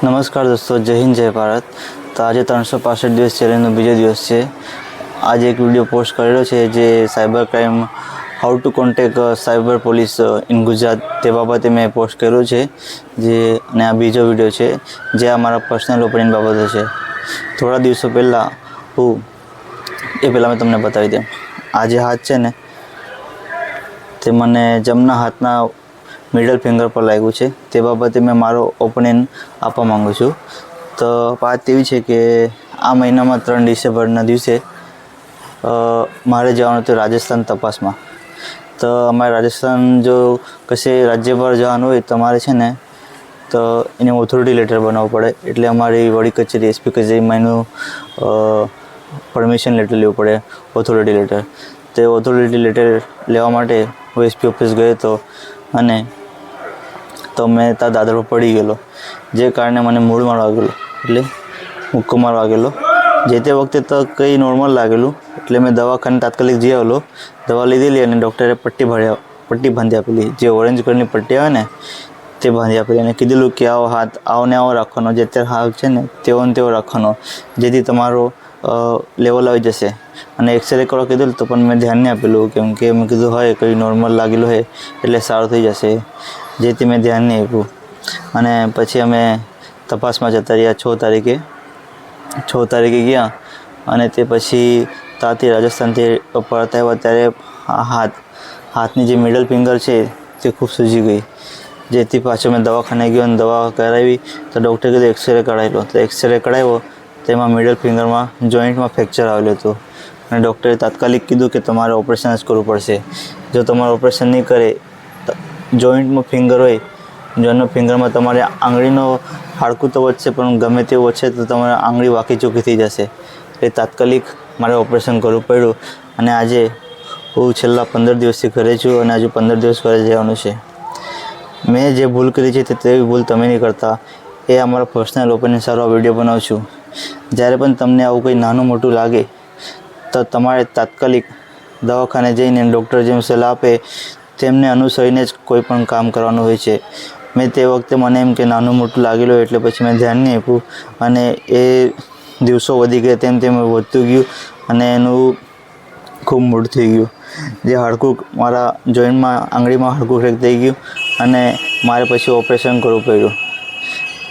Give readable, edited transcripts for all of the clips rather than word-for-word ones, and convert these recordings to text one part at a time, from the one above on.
નમસ્કાર દોસ્તો, જય હિન્દ જય ભારત। તો આજે 365 દિવસ ચેલેન્જનો બીજો દિવસ છે। આજે એક વિડીયો પોસ્ટ કરેલો છે જે cyber crime how to contact cyber police in Gujarat તે બાબતે મેં પોસ્ટ કર્યો છે। જે અને આ બીજો વિડીયો છે જે અમારા પર્સનલ ઓપિનિયન બાબતે છે। થોડા દિવસો પહેલાં મેં તમને બતાવી દઉં। આ જે હાથ છે ને તે મને જમણા હાથના મિડલ ફિંગર પર લાગ્યું છે। તે બાબતે મેં મારો ઓપિનિયન આપવા માગું છું। તો વાત એવી છે કે આ મહિનામાં 3 ડિસેમ્બરના દિવસે મારે જવાનું હતું રાજસ્થાન તપાસમાં। તો અમારે રાજસ્થાન જો કશે રાજ્ય પર જવાનું હોય તો અમારે છે ને તો એની ઓથોરિટી લેટર બનાવવું પડે। એટલે અમારી વડી કચેરી એસપી કચેરીમાં એનું પરમિશન લેટર લેવું પડે, ઓથોરિટી લેટર। તે ઓથોરિટી લેટર લેવા માટે હું એસપી ઓફિસ ગયો હતો અને તો મેં ત્યાં દાદર પર પડી ગયેલો, જે કારણે મને મૂળ મારવા ગયેલો, એટલે મુક્કો મારવા ગયેલો। જે તે વખતે તો કંઈ નોર્મલ લાગેલું, એટલે મેં દવાખાને તાત્કાલિક જઈ આવેલો, દવા લીધેલી અને ડૉક્ટરે પટ્ટી બાંધી આપેલી। જે ઓરેન્જ કલરની પટ્ટી આવે ને તે બાંધી આપેલી અને કીધેલું કે આવો હાથ આવો ને આવો રાખવાનો, જે અત્યારે હાથ છે ને તેવો ને તેવો રાખવાનો, જેથી તમારો લેવલ આવી જશે। અને એક્સરે કરવા કીધેલું તો પણ મેં ધ્યાન નહીં આપેલું, કેમ કે મેં કીધું હોય કંઈ નોર્મલ લાગેલું હોય એટલે સારું થઈ જશે, જેથી મેં ધ્યાન નહીં આપ્યું। અને પછી અમે તપાસમાં જતા રહ્યા। 6 તારીખે ગયા અને તે પછી ત્યાંથી રાજસ્થાનથી પરત આવ્યા ત્યારે હાથની જે મિડલ ફિંગર છે તે ખૂબ સૂજી ગઈ, જેથી પાછો મેં દવાખાને ગયો અને દવા કરાવી તો ડૉક્ટરે કીધું એક્સરે કઢાવી લો। તો એક્સરે કઢાવ્યો તેમાં મિડલ ફિંગરમાં જોઈન્ટમાં ફ્રેક્ચર આવેલું હતું અને ડૉક્ટરે તાત્કાલિક કીધું કે તમારે ઓપરેશન જ કરવું પડશે। જો તમારે ઓપરેશન નહીં કરે, જોઈન્ટમાં ફિંગર હોય, જોઈન્ટના ફિંગરમાં તમારે આંગળીનો હાડકું તો વધશે પણ ગમે તેવું વધશે તો તમારી આંગળી વાંકી ચૂકી થઈ જશે। એટલે તાત્કાલિક મારે ઓપરેશન કરવું પડ્યું અને આજે હું છેલ્લા 15 દિવસથી ઘરે છું અને હજુ 15 દિવસ ઘરે જવાનું છે। મેં જે ભૂલ કરી છે તેવી ભૂલ તમે નહીં કરતા, એ અમારા પર્સનલ ઓપિનિયન સારો વિડીયો બનાવું છું। જ્યારે પણ તમને આવું કંઈ નાનું મોટું લાગે તો તમારે તાત્કાલિક દવાખાને જઈને ડૉક્ટર જેમ સલાહ આપે તેમને અનુસરીને જ કોઈ પણ કામ કરવાનું હોય છે। મેં તે વખતે મને એમ કે નાનું મોટું લાગેલું એટલે પછી મેં ધ્યાન નહીં આપ્યું અને એ દિવસો વધી ગયા તેમ વધતું ગયું અને એનું ખૂબ મોટું થઈ ગયું। જે હાડકું મારા જોઈન્ટમાં આંગળીમાં હાડકું ક્રેક થઈ ગયું અને મારે પછી ઓપરેશન કરવું પડ્યું।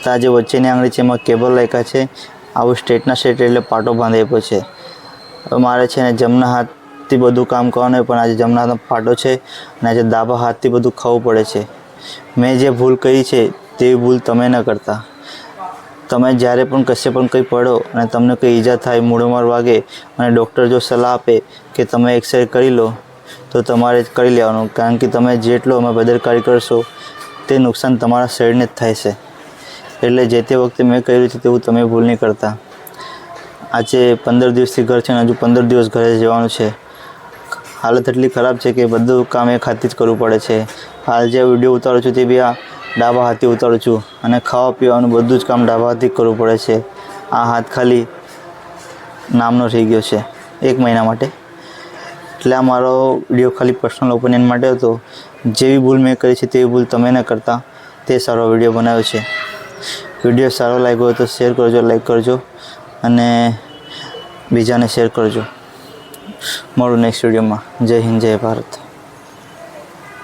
તો જે વચ્ચેની આંગળી છે એમાં કેબલ લાગ્યા છે, આવું સ્ટ્રેટના સ્ટ્રેટ એટલે પાટો બાંધી આપ્યો છે। મારે છે ને જમણા હાથથી બધું કામ કરવાનું હોય, પણ આજે જમણા હાથનો પાટો છે અને આજે ડાબા હાથથી બધું ખાવું પડે છે। મેં જે ભૂલ કરી છે તેવી ભૂલ તમે ન કરતા। તમે જ્યારે પણ કશે પણ કંઈ પડો અને તમને કંઈ ઈજા થાય, મૂળમાં વાગે અને ડૉક્ટર જો સલાહ આપે કે તમે એક્સરે કરી લો તો તમારે કરી લેવાનું, કારણ કે તમે જેટલો અમે બેદરકારી કરશો તે નુકસાન તમારા શરીરને જ થાય છે। એટલે જે તે વખતે મેં કર્યું છે તેવું તમે ભૂલ નહીં કરતા। આજે 15 દિવસથી ઘર છે અને હજુ 15 દિવસ ઘરે જવાનું છે। હાલત એટલી ખરાબ છે કે બધું કામ એક હાથથી જ કરવું પડે છે। હાલ જે વિડીયો ઉતારું છું તે બી આ ડાબા હાથથી ઉતારું છું અને ખાવા પીવાનું બધું જ કામ ડાબા હાથથી કરવું પડે છે। આ હાથ ખાલી નામનો થઈ ગયો છે 1 મહિના માટે। એટલે આ મારો વિડીયો ખાલી પર્સનલ ઓપિનિયન માટે હતો। જેવી ભૂલ મેં કરી છે તેવી ભૂલ તમે ન કરતા, તે સારો વિડીયો બનાવ્યો છે। વિડીયો સારો લાગ્યો હોય તો શેર કરજો, લાઈક કરજો અને બીજાને શેર કરજો। મળું નેક્સ્ટ વિડીયોમાં। જય હિન્દ જય ભારત।